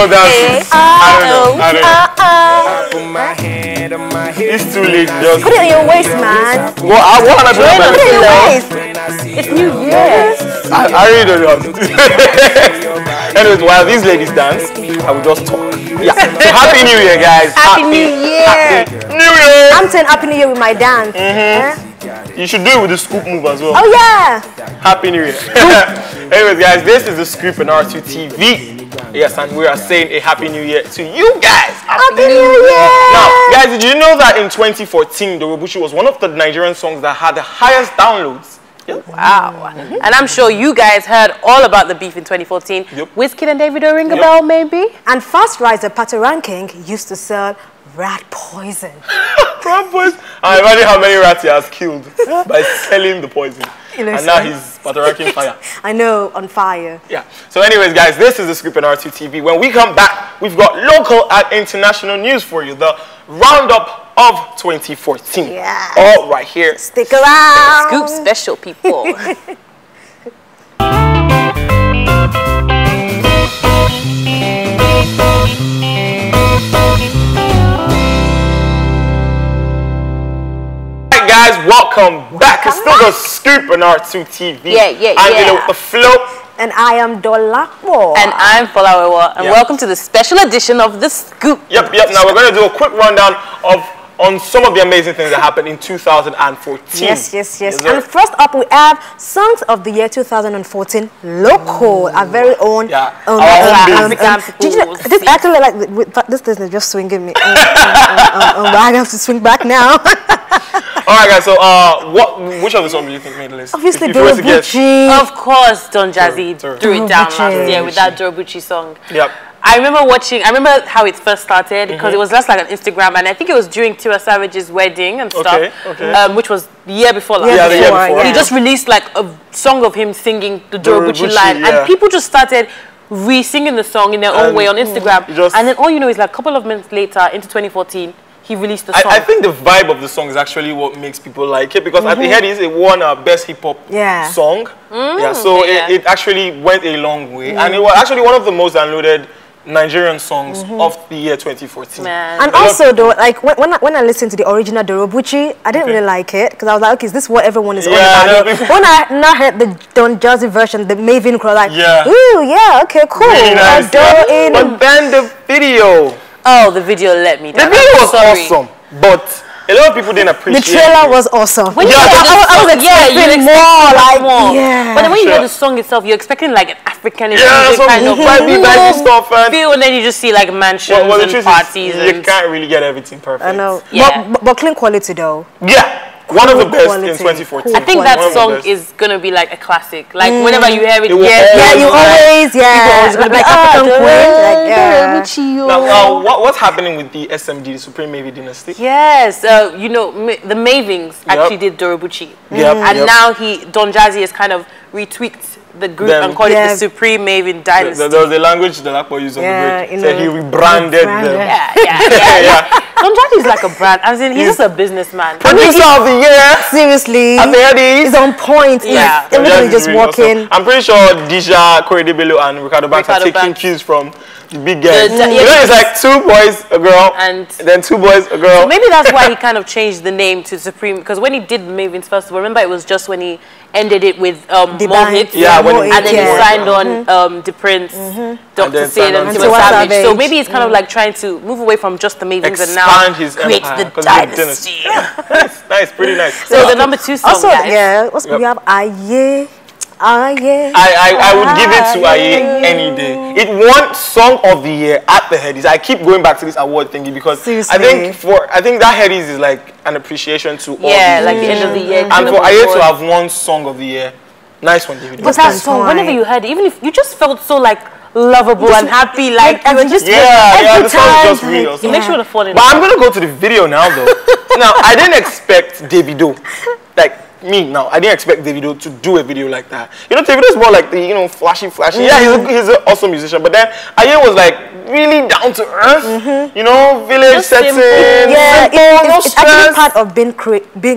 of dances. I don't know. Put my hand on my hip. It's too late. Just Put it in your waist, man. what am I Put it in your waist. It's New Year. I really don't know. Anyways, while these ladies dance, I will just talk. Yeah. So happy New Year, guys. Happy New Year. Happy New Year. I'm saying Happy New Year with my dance. You should do it with the scoop move as well. Oh yeah. Happy New Year. Anyways, guys, this is the Scoop and R2 TV. Yes, and we are saying a Happy New Year to you guys. Happy New Year. Now, guys, did you know that in 2014, Dorobuchi was one of the Nigerian songs that had the highest downloads? Yep. Wow. And I'm sure you guys heard all about the beef in 2014. Yep. Wizkid and Davido ring a bell, maybe? And Fast Riser Pato Ranking used to sell rat poison. Rat poison. I imagine how many rats he has killed by selling the poison. And now he's ranking fire. I know, on fire. Yeah. So anyways, guys, this is the Scoop and R2 TV. When we come back, we've got local and international news for you. The roundup of 2014. Yeah. All right here. Stick around. Scoop special, people. Guys, welcome back. It's still the Scoop and R2 TV. I'm Villa with the flow. And I am Dolapo. And I'm Folawewa. And welcome to the special edition of the Scoop. Yep. Now we're going to do a quick rundown on some of the amazing things that happened in 2014. Yes. And first up, we have Songs of the Year 2014 Local, our very own. Yeah. Our own did you know, this actually this thing is just swinging me. I have to swing back now. All right, guys. So, which of the songs do you think made the list? Obviously, Dorobuchi. Of course, Don Jazzy threw it down last year with that Dorobuchi song. Yep. I remember how it first started because it was just like on Instagram, and I think it was during Tiwa Savage's wedding and stuff, which was the year before last. Yeah, the year before. He just released like a song of him singing the Dorobuchi line, and people just started re-singing the song in their own way on Instagram. And then all you know is like a couple of months later, into 2014, he released the song. I think the vibe of the song is actually what makes people like it, because at the head it won Best Hip Hop Song. So it actually went a long way, and it was actually one of the most downloaded Nigerian songs of the year 2014. Man. And also though, like when I listened to the original Dorobuchi, I didn't really like it because I was like, okay, is this what everyone is on about? When I now heard the Don Jazzy version, the Maven crowd, like, ooh, yeah, okay, cool. Really nice, but then the video. Oh, the video let me down. The video was awesome, but a lot of people didn't appreciate it. The trailer was awesome. When you I was expecting more, but then when you hear the song itself, you're expecting like an African kind of vibey stuff, feel, and then you just see like mansions and parties. You can't really get everything perfect. I know, yeah. but clean quality though. Yeah. One of the best in 2014. I think that song is gonna be like a classic. Like whenever you hear it, you always, people always gonna be like African Queen. Now, what's happening with the SMD, the Supreme Maven Dynasty? Yes, you know, the Mavings actually did Dorobuchi, and now Don Jazzy has kind of retweaked the group and called it the Supreme Maven Dynasty. There was a language that Akpo used on the break. So he rebranded them. Yeah. Don Jazzy is like a brand. As in, he's just a businessman. Producer of the year. Seriously. At the head he's on point. Yeah. Everybody just walking. Awesome. I'm pretty sure Dija, Korede-Bello, and Ricardo Banks are taking cues from the big guys. You know, it's like 2 boys, a girl, and then 2 boys, a girl. So maybe that's why he kind of changed the name to Supreme, because when he did Mavens Festival, remember it was just when he ended it with More Hits, and then he signed on The Prince, Dr. Sid, and Tiwa Savage. So maybe he's kind of like trying to move away from just the Mavens and now create the dynasty. Nice, pretty nice. So the number 2 song, also, guys. we have Aye. I would give it to Aye any day. It won Song of the Year at the Headies. I keep going back to this award thingy because I think that Headies is like an appreciation to all. Yeah, like the end of the year. And for Aye to have won Song of the Year, nice one, David. But that song, whenever you heard it, even if you just felt so like lovable and happy, like you were just the song is just really awesome. You make sure to fall in. But I'm gonna go to the video now though. Now I didn't expect Davido, like now, I didn't expect Davido to do a video like that. You know, Davido's more like the, you know, flashy. Yeah, he's an awesome musician. But then Aye was like really down to earth. You know, village setting. Yeah, it's actually part of being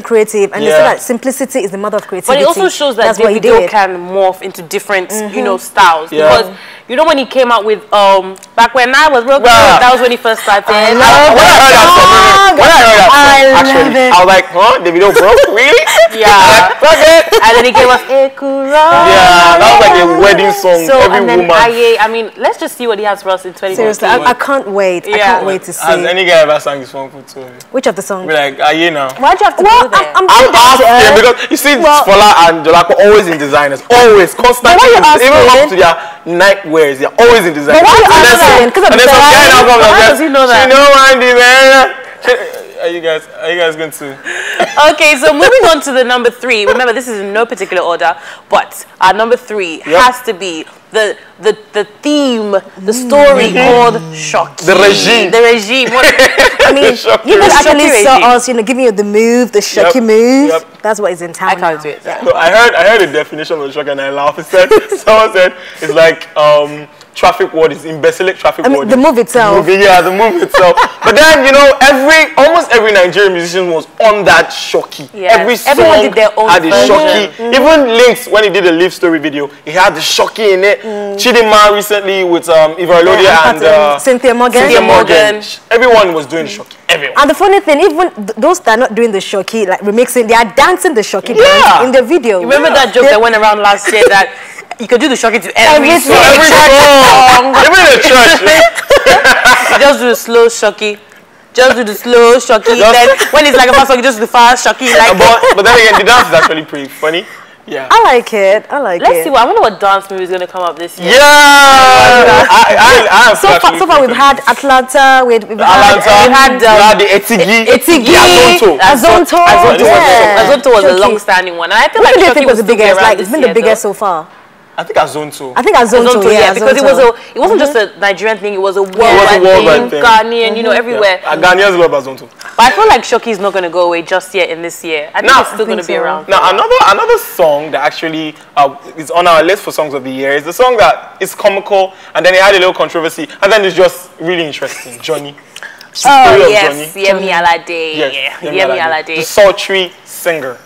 creative. And they say that simplicity is the mother of creativity. But it also shows that Davido can morph into different, you know, styles. Because, you know, when he came out with, back when I was real, that was when he first started. When I heard that song, actually, I was like, huh? Davido broke? Really? Yeah. And then he gave us Ekura. Yeah, that was like a wedding song. So, every and then woman. Aye, I mean, let's just see what he has for us in 2019. Seriously, I can't wait. I can't wait to see. Has any guy ever sang his song for Tui? Which of the songs? We're like, Aye now. Why'd you have to go there? I'm asking because you see, Fola and Jolako always in designers. Always, constantly. Even up to their night wears, they're always in designers. But why are you asking? And then some guy now comes How does he know that? You know I'm designer. Are you guys going to? Okay, so moving on to the number 3. Remember, this is in no particular order, but our number 3 has to be the theme, the story called Shoki. The regime. The regime. I mean, you guys actually saw us, you know, giving you the move, the Shoki move. That's what is in town. I can't do it. So I heard a definition of Shoki and I laughed. Someone said it's like traffic ward is imbecilic traffic ward. The move itself. The move itself. But then, you know, almost every Nigerian musician was on that Shoki. Yes. Every song Everyone did their own had a Shoki. Even Lynx, when he did a Live Story video, he had the Shoki in it. Chidinma recently with Eva Lodia and Cynthia Morgan. Everyone was doing Shoki. Everyone. And the funny thing, even those that are not doing the Shoki, like remixing, they are dancing the Shoki dance in the video. You remember that joke that went around last year that you could do the Shoki to every song. Even in the church. Just do the slow Shoki. Just do the slow Shoki. Then when it's like a fast song, you just do the fast Shoki. Like but then again, the dance is actually pretty funny. Yeah. I like it. Let's see. I wonder what dance movie is going to come up this year. Yeah. So far we've had Atlanta. We've had the Etigi. Azonto was a long-standing one. And I feel like Shoki was the biggest. Like it's been the biggest so far. I think Azonto. Yeah, because it wasn't just a Nigerian thing; it was a worldwide thing. Ghanaian, you know, everywhere. Ghanaians love Azonto. But I feel like Shoki is not going to go away just yet in this year. I think it's still going to be around. Now, another song that actually is on our list for songs of the year is the song that is comical, and then it had a little controversy, and then it's just really interesting. Johnny. Yes, Yemi Alade. Yemi Alade. The sultry singer.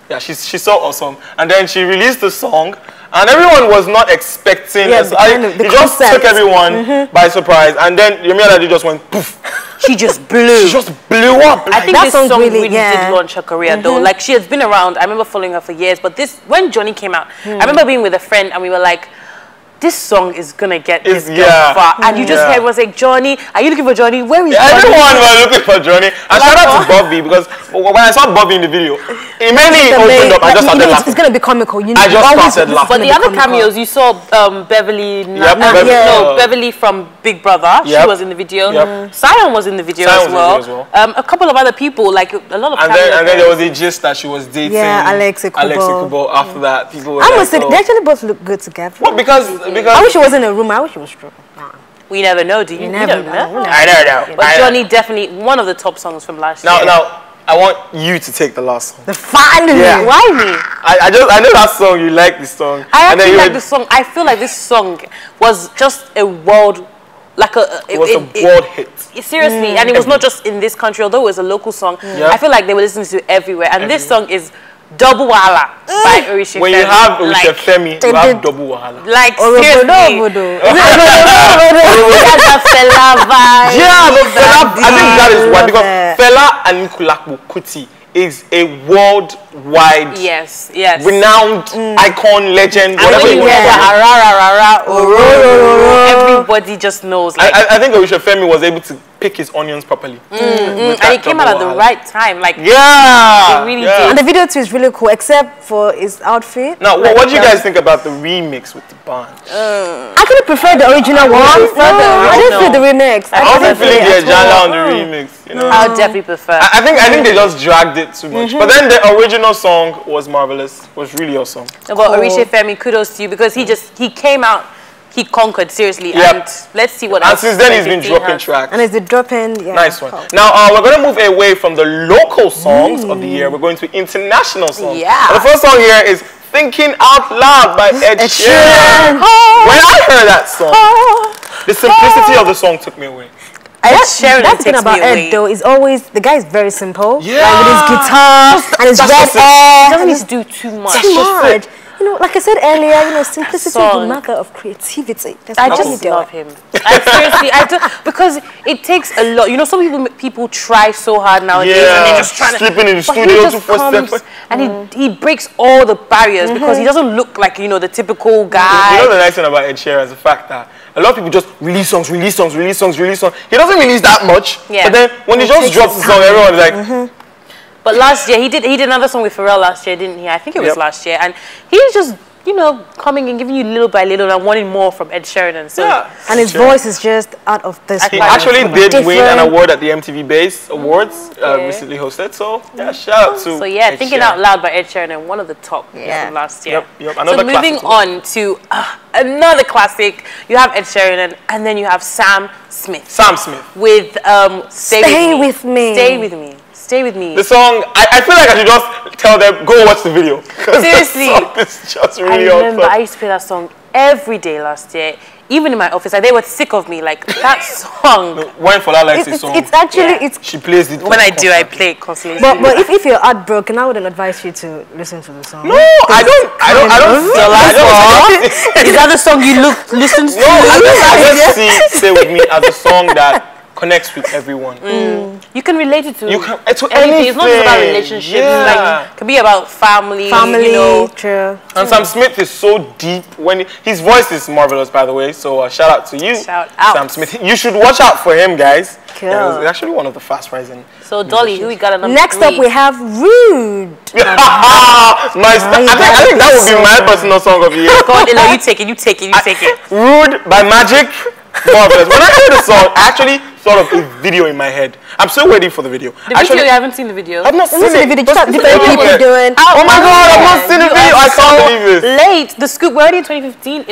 Yeah, she's so awesome. And then she released the song. And everyone was not expecting it. It just took everyone by surprise. And then Yemi Alade just went poof. She just blew. She just blew up. I think this song really did launch her career though. Like she has been around. I remember following her for years. But when Johnny came out, I remember being with a friend and we were like, this song is gonna get this girl far. And you just heard everyone say, Johnny, are you looking for Johnny? Where is Johnny? Everyone was looking for Johnny. And shout out to Bobby, because when I saw Bobby in the video, it mainly opened up. I just started laughing. It's gonna be comical. I just started laughing. But the other cameos, you saw Beverly. Beverly from Big Brother. She was in the video. Sion was in the video as well. A couple of other people, like a lot of cameos. And then there was a gist that she was dating Alex Ekubo. After that, people were I must say, they actually both look good together. Well, because I wish she was in a room. I wish she was true. We never know, do you? We don't know. I don't know. But Johnny definitely one of the top songs from last year. Now, I want you to take the last song. Finally, why me? I know that song. You like this song. I actually like this song. I feel like this song was just a world, it was a world hit. Seriously, and it was not just in this country. Although it was a local song, I feel like they were listening to it everywhere. And this song is Double Wahala by Orisha Femi. When you have Orisha Femi, you have Double Wahala. Like seriously. I think that is why, because Fela Anikulapo Kuti is a worldwide, renowned icon, legend. And when you hear everybody just knows. Like, I think Orisha Femi was able to pick his onions properly. And it came out at the right time. Like, it really did. And the video too is really cool, except for his outfit. Now, what do you guys think about the remix with the band? I actually prefer the original one. I didn't feel the remix. I wasn't feeling the Ajala on the remix. You know? I would definitely prefer. I think they just dragged it too much. But then the original song was marvelous. Was really awesome. But Orisha Femi, kudos to you, because he came out he conquered, seriously. Yep. And let's see what else. And since then, he's been dropping tracks. And it's the dropping, yeah. Nice one. Now, we're going to move away from the local songs of the year. We're going to international songs. Yeah. And the first song here is Thinking Out Loud by Ed Sheeran. When I heard that song, the simplicity of the song took me away. That's the thing about Ed, though, is always, the guy is very simple. Yeah. Like with his guitar and his red hair. He doesn't need to do too much. You know, like I said earlier, you know, simplicity is the mother of creativity. I just love him. Seriously, I do, because it takes a lot. You know, some people try so hard nowadays, and they're just trying sleeping in the studio 2-4-7, and he breaks all the barriers because he doesn't look like, you know, the typical guy. You know the nice thing about Ed Sheeran is the fact that a lot of people just release songs. He doesn't release that much, but then when he just drops the song, everyone's like. But last year, he did another song with Pharrell last year, didn't he? I think it was last year. And he's just, you know, coming and giving you little by little and wanting more from Ed Sheeran. So and his voice is just out of this world. He actually did win an award at the MTV Base Awards, recently hosted. So, shout out to Ed Thinking Out Loud by Ed Sheeran, and one of the top from last year. Yep. So moving on to another classic. You have Ed Sheeran, and then you have Sam Smith. With Stay With Me. Stay With Me. Stay With Me. The song, I feel like I should just tell them, go watch the video. Seriously. The song is just really I remember I used to play that song every day last year. Even in my office, like, they were sick of me. Like, that song. When Fola likes the song, it's actually, she plays it. When I do, I play it constantly. But if you're heartbroken, I wouldn't advise you to listen to the song. No, I don't. Is that the song you listen to? No, I just see Stay With Me as a song that connects with everyone. You can relate it to anything. It's not just about relationships. Like, it can be about family, you know. True. And Sam Smith is so deep. His voice is marvelous, by the way. So shout out to you, Sam Smith. You should watch out for him, guys. Cool. Yeah, he's actually one of the fast rising. So Dolly, who we got another? Next up, we have Rude. I think that would be my personal song of the year. Go on, you take it. Rude by Magic. Marvelous. When I heard the song, I actually thought of a video in my head. I'm still waiting for the video. The video, you haven't seen the video? I've not seen the video. Different people doing. Oh my God, I've not seen the video. I can't believe this. Late. The scoop. We're already in 2015.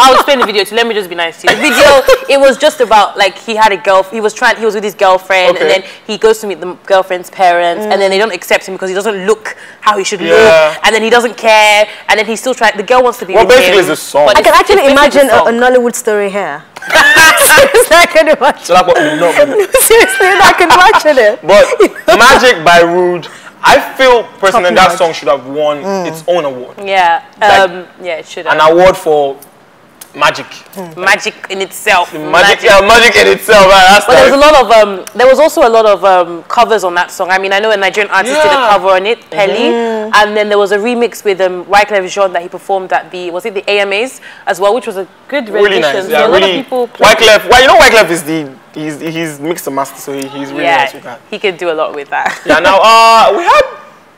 I'll explain the video to you. Let me just be nice to you. The video, it was just about, like, he had a girlfriend. He was with his girlfriend, and then he goes to meet the girlfriend's parents, and then they don't accept him because he doesn't look how he should look, and then he doesn't care, and then he's still trying. The girl wants to be with him. Well, basically, it's a song. I can actually imagine a Nollywood story here. Seriously, I can imagine. Seriously, I can imagine it. But Magic by Rude, I feel personally that song should have won its own award. Yeah, it should have. An award for magic. Magic in itself. Magic in itself. But there was also a lot of covers on that song. I mean, I know a Nigerian artist did a cover on it, Pelly, and then there was a remix with Wyclef Jean that he performed at the AMAs as well, which was a good rendition. Really nice. Yeah, so a lot of people Wyclef. Well, you know Wyclef is he's mixed and master, so he's really nice with that. He could do a lot with that. Yeah. Now we had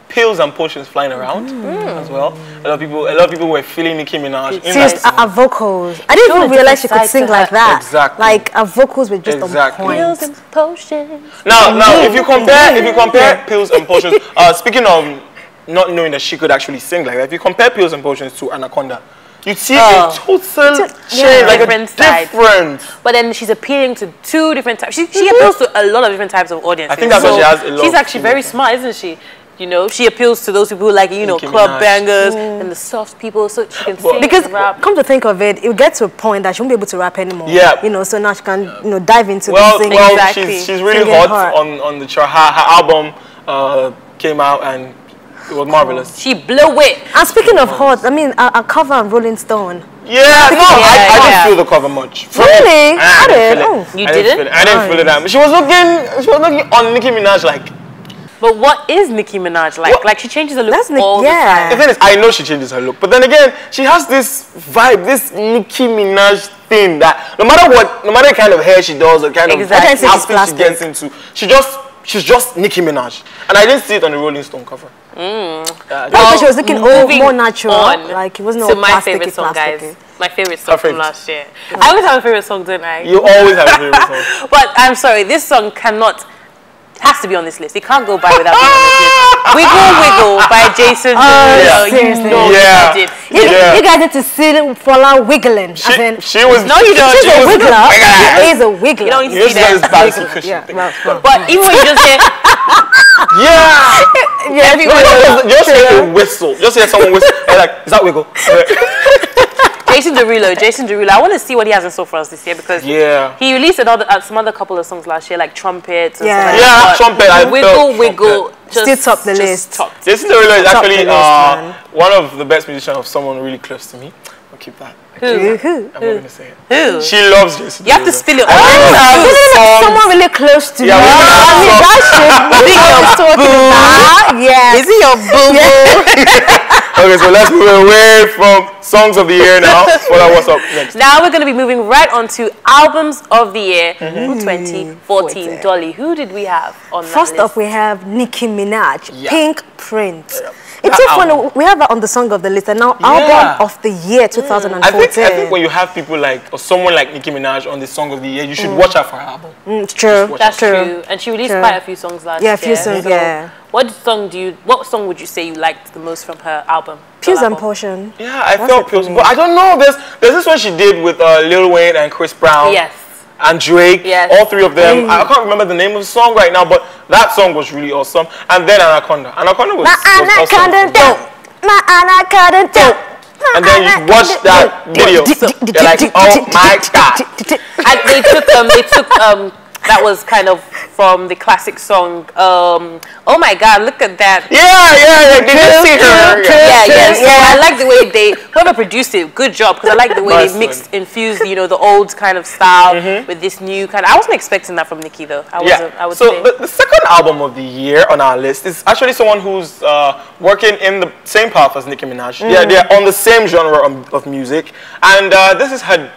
pills and potions flying around as well. A lot of people were feeling Nicki Minaj. Serious, our vocals. I didn't even realize she could sing like that. Exactly. Like our vocals were just on point. Pills and potions. Now, if you compare pills and potions, speaking of not knowing that she could actually sing like that, if you compare pills and potions to Anaconda, you see a total change, like different. But then she's appealing to two different types. She appeals to a lot of different types of audiences. I think that's why she has a lot. She's actually very smart, isn't she? You know, she appeals to those people who like, you know, club bangers and the soft people, so she can sing because and rap. Come to think of it, it will get to a point that she won't be able to rap anymore. Yeah. You know, so now she can, you know, dive into the singing. Well, she's really hot on the chart. Her album came out and it was marvelous. She blew it. And speaking of hot, I mean, a cover on Rolling Stone. Yeah, I didn't feel the cover much. Really? I did. You didn't? I didn't feel it that much. She was looking on Nicki Minaj like. But what is Nicki Minaj like? Like, she changes her look all the time. The thing is, I know she changes her look, but then again, she has this vibe, this Nicki Minaj thing that no matter the kind of hair she does, or kind of outfit she gets into, she's just Nicki Minaj. And I didn't see it on the Rolling Stone cover. She was looking more natural. Like, it wasn't all my favorite song, guys. My favorite song from last year. I always have a favorite song, don't I? You always have a favorite song. But I'm sorry, this song cannot Has to be on this list. It can't go by without being on this list. Wiggle Wiggle by Jason Derulo. Seriously. You know what I did. You guys need to see Fola wiggling. She was. No, you don't. She's a wiggler. She is a wiggler. You don't need to see that. But even when you just hear, just hear a whistle. Just hear someone whistle. Like, is that wiggle? Jason Derulo. I want to see what he has in store for us this year because he released some other couple of songs last year, like Trumpet. And Trumpet. Wiggle. Still top the list. Jason Derulo is actually one of the best musicians of someone really close to me. I'll keep that. Who? I'm not going to say it. Who? She loves Jason Derulo. You have to spill it all. Someone really close to me. Is he your boo-boo? Okay, so let's move away from songs of the year now. What's up next? Now we're going to be moving right on to albums of the year 2014. Dolly, who did we have on that list? First up, we have Nicki Minaj, Pink Print. It's so funny. We have that on the song of the list, and now album of the year 2014. I think when you have people like, or someone like Nicki Minaj on the song of the year, you should watch her for her album. It's true. That's true. And she released quite a few songs last year. Yeah, a few songs. So what song would you say you liked the most from her album? Pills and Potion. Yeah, I felt Pills. But I don't know. There's this one she did with Lil Wayne and Chris Brown. Yes. And Drake, all three of them. I can't remember the name of the song right now, but that song was really awesome. And then Anaconda. Anaconda was awesome. My Anaconda dope. And then you watch that video. You're like, oh my God. And they took that was kind of from the classic song, oh my God, look at that. Yeah. Did you see her? I like the way whoever produced it, good job, because I like the way they infused, the old kind of style with this new kind of, I wasn't expecting that from Nicki though. I say. The second album of the year on our list is actually someone who's working in the same path as Nicki Minaj. They're on the same genre of music, and this is her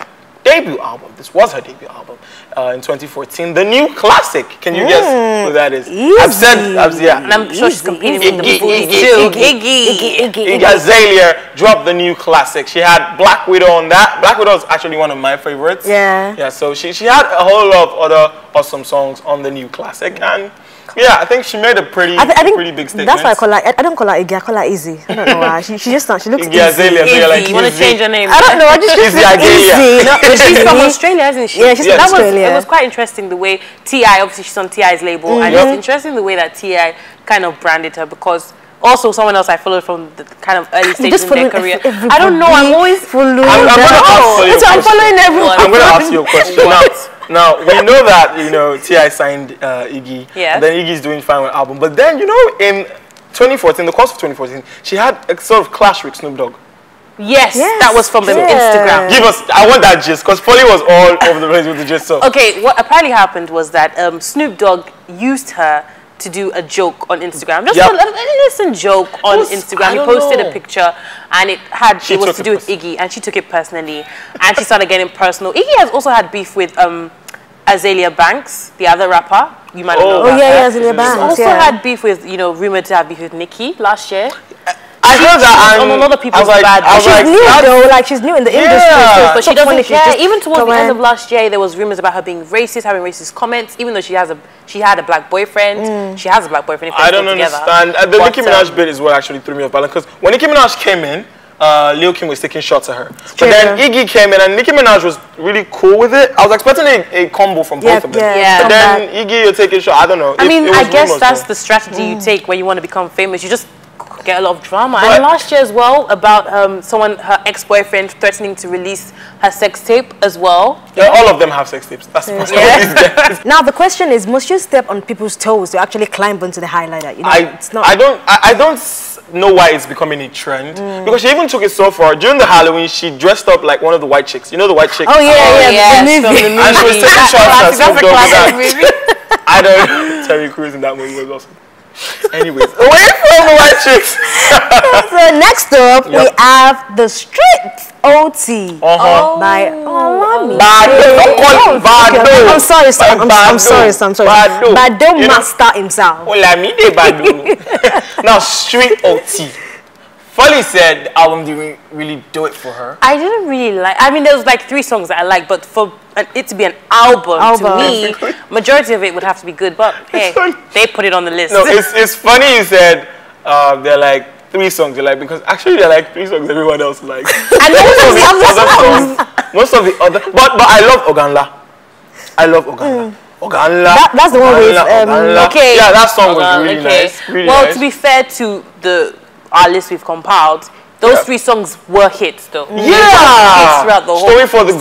debut album. This was her debut album in 2014. The New Classic. Can you guess who that is? Easy. And I'm sure she's competing with the bullies too. Iggy Azalea dropped The New Classic. She had Black Widow on that. Black Widow is actually one of my favorites. Yeah. So she had a whole lot of other awesome songs on The New Classic, and I think she made a pretty big statement. That's why I don't call her Iggy, I call her Easy. I don't know why. She looks Iggy Azalea. Easy. Like, you want to change her name? I don't know. I just Easy. She's from Australia, isn't she? Yeah, she's from Australia. It was quite interesting the way T.I., obviously she's on T.I.'s label, and it's interesting the way that T.I. kind of branded her, because also someone else I followed from the kind of early stages in their career. I don't know, I'm always following I'm following everyone. I'm going to ask you a question now. We know that, T.I. signed Iggy, and then Iggy's doing fine with the album, but then, in 2014, the course of 2014, she had a sort of clash with Snoop Dogg. Yes, that was from the Instagram. I want that gist, because Polly was all over the place with the gist. So. Okay, what apparently happened was that Snoop Dogg used her to do a joke on Instagram. Just a innocent joke on Instagram. He posted a picture, and it was to do with Iggy, and she took it personally, and she started getting personal. Iggy has also had beef with Azalea Banks, the other rapper. You might know about her. Azalea Banks. She also had beef with, rumored to have beef with Nicki last year. I heard that, and a lot of people's bad. She's new though, like she's new in the industry, but she doesn't care. Even towards the end of last year, there was rumors about her being racist, having racist comments. Even though she had a black boyfriend, she has a black boyfriend. I don't understand. The Nicki Minaj bit is what actually threw me off balance, because when Nicki Minaj came in, Lil Kim was taking shots at her, but then Iggy came in, and Nicki Minaj was really cool with it. I was expecting a combo from both of them. But then Iggy, you're taking shots. I don't know. I mean, I guess that's the strategy you take when you want to become famous. You just get a lot of drama. And last year as well, about her ex-boyfriend threatening to release her sex tape as well. Yeah, all of them have sex tapes. That's Now the question is, must you step on people's toes to actually climb onto the highlighter? I don't know why it's becoming a trend, because she even took it so far. During the Halloween, she dressed up like one of the white chicks. You know the white chick? Oh yeah, the movie. And she was taking shots at Snoop Dogg. I don't. Terry Crews in that movie was awesome. Anyways, away from the white chicks. So next up, we have The Street OT by Olami. I'm sorry, Bado Master himself. Olamide Bado. Now, Street OT. Folly said the album didn't really do it for her. I didn't really like. I mean, there was like 3 songs that I liked, but for it to be an album. To me, majority of it would have to be good. But hey, they put it on the list. No, it's funny you said they're like 3 songs. They're like because actually they're like 3 songs everyone else likes. And most of the other songs. Most of the other, but I love Oganla. I love Oganla. Oganla. That's the one with okay. Yeah, that song was really nice. Really nice. To be fair to our list we've compiled, those 3 songs were hits though. Yeah. Throughout the whole. Story for the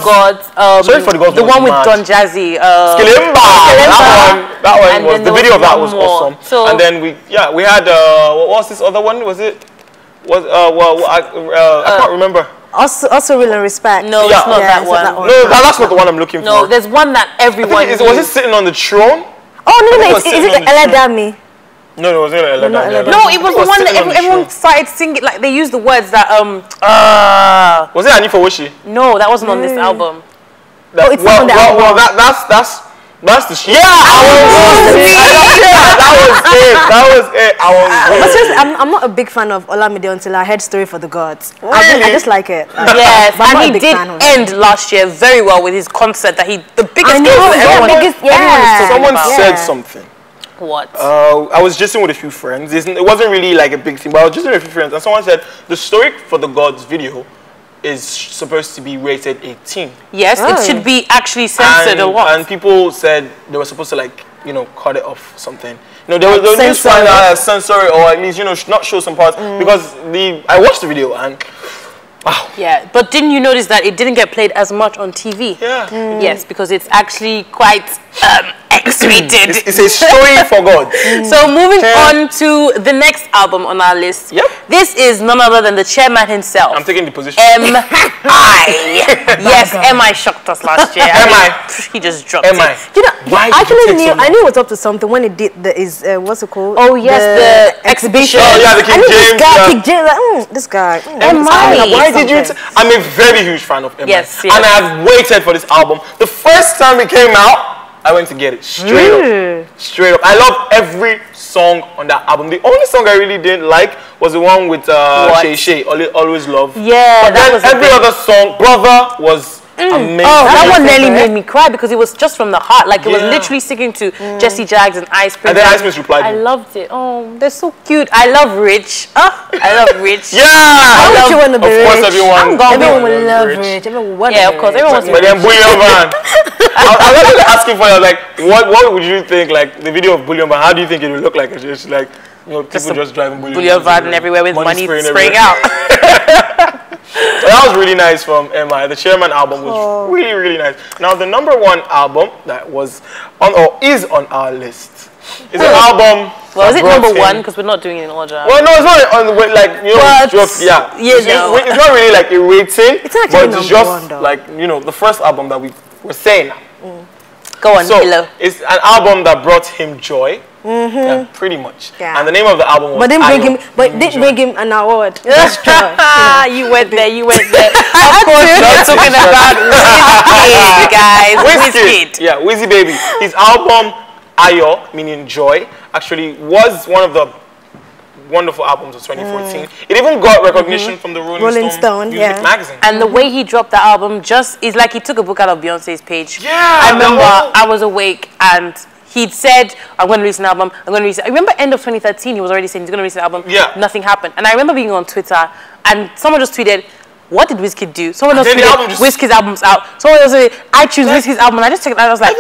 Gods. Story for the Gods. The one with Don Jazzy. Skilimba. That one was the video of that was awesome. So, and then we had what was this other one? Was it? I can't remember. Also Real and Respect. No, it's not that one. No, that's not the one I'm looking for. No, there's one that everyone. Was it Sitting on the Throne? Oh no, is it Eladami? No, it wasn't Eladami. No, it was the one that everyone started singing. Like they used the words that Was it Anifa Wishi? No, that wasn't on this album. It's not on the album. That's the shit. Yeah, that was it. I'm not a big fan of Olamide until I heard Story for the Gods. Really? I just like it. Yes, and he did end last year very well with his concert that the biggest Someone said something. What? I was just with a few friends. It wasn't really like a big thing, but I was just with a few friends, and someone said the Story for the Gods video is supposed to be rated 18. Yes, it should be actually censored or what? And people said they were supposed to cut it off something. They were just trying to censor it or at least not show some parts because I watched the video and wow. Yeah, but didn't you notice that it didn't get played as much on TV? Yeah. Yes, because it's actually quite X-rated. It's a story for God. So moving on to the next album on our list. Yep. This is none other than the chairman himself. I'm taking the position. M.I. Yes, M.I. shocked us last year. M.I. He just dropped M.I. it. I knew it was up to something when it did what's it called? Oh yes, the exhibition. Oh yeah, the King James. King James, this guy. M.I. Why did you? I'm a very huge fan of M.I. Yes. And I have waited for this album. The first time it came out, I went to get it straight up. I love every song on that album. The only song I really didn't like was the one with Shay Shay, Always Love. Yeah, but then every other song, Brother, was amazing. Oh, that one nearly made me cry because it was just from the heart. Like it was literally singing to Jesse Jaggs and Ice Prince. And then Ice Prince replied. I loved it. Oh, they're so cute. I love Rich. I love Rich. Yeah, I want to be rich. Of course, everyone will love Rich. Yeah, of course, everyone wants to be rich. But then Bullion Man. I was actually asking for you, like, what would you think, like, the video of Bullion Van, how do you think it would look like? It's just like, people just driving Bullion Van everywhere with money spraying out. So that was really nice from M.I. The Chairman album was really, really nice. Now, the #1 album that was is on our list is an album. Well, is it #1? Because we're not doing it in order. Well, no, it's not on the way, like, it's not really like a rating. It's actually but it's just like, the first album that we were saying. Go on, Hilo. It's an album that brought him joy. Yeah, pretty much. Yeah. And the name of the album was But didn't bring him an award. That's joy. You went there. Of course, not talking about Wizkid, guys. Wizkid. Yeah, Wizzy Baby. His album Ayo, meaning joy, actually was one of the wonderful albums of 2014. It even got recognition from the Rolling Stone Music magazine. And the way he dropped the album just is like he took a book out of Beyonce's page. Yeah, I remember I was awake and he'd said, I'm going to release an album, I remember end of 2013, he was already saying he's going to release an album. Yeah. Nothing happened. And I remember being on Twitter and someone just tweeted, what did Wizkid do? Someone else tweeted, Wizkid's album's out. Someone else said, iTunes, Wizkid's album. And I just checked it out, I was like,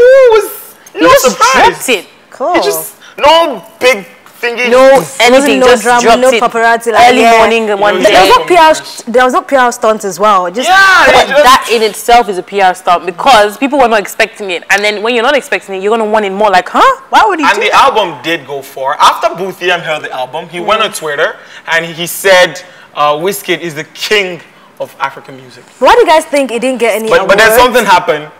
he just dropped it. Cool. He just, no big thingy. No anything, no just drama, dropped no it. paparazzi. Early morning and one day. There was no PR stunt as well. But that in itself is a PR stunt because people were not expecting it. And then when you're not expecting it, you're going to want it more like, huh? Why would he do that? And the album did go far. After Boothiem heard the album, he went on Twitter and he said Wizkid is the king of African music. Why do you guys think it didn't get any awards? But then something happened.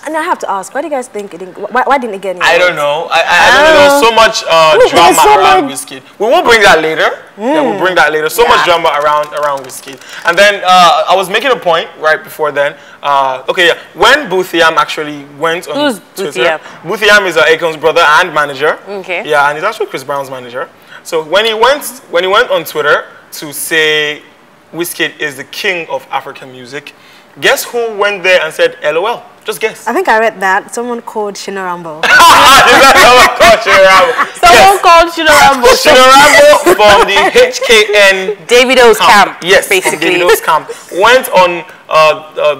And I have to ask, why do you guys think it didn't? Why didn't it get any awards? I don't know. I don't know. There was so much drama around Wizkid. We will bring that later. Yeah, we'll bring that later. So much drama around Wizkid. And then I was making a point right before then. When Boothiem actually went on Twitter. Boothiem is Akon's brother and manager. Okay. Yeah, and he's actually Chris Brown's manager. So when he went on Twitter, to say Wizkid is the king of African music, guess who went there and said LOL? Just guess. I think I read that. Someone called Shina Rambo. Someone called Shina Rambo. Shina Rambo from the HKN Davido's camp. Yes, basically. Davido's camp. Went on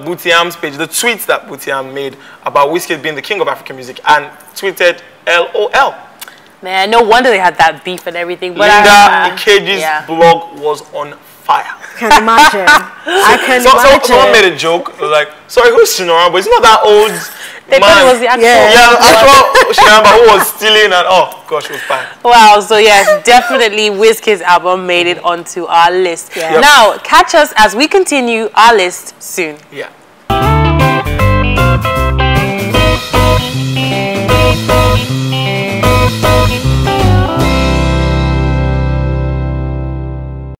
Butiam's page, the tweets that Butiam made about Wizkid being the king of African music, and tweeted LOL. Man, no wonder they had that beef and everything. But Linda Ikeji's blog was on fire. I can imagine. I can imagine. Someone made a joke, like, sorry, who's Shina Rambo? It's not that old They man. thought it was the actual. Actual Shina Rambo who was stealing and, oh, gosh, it was fine. Wow, so yes, definitely Wizkid's album made it onto our list. Now, catch us as we continue our list soon. Yeah.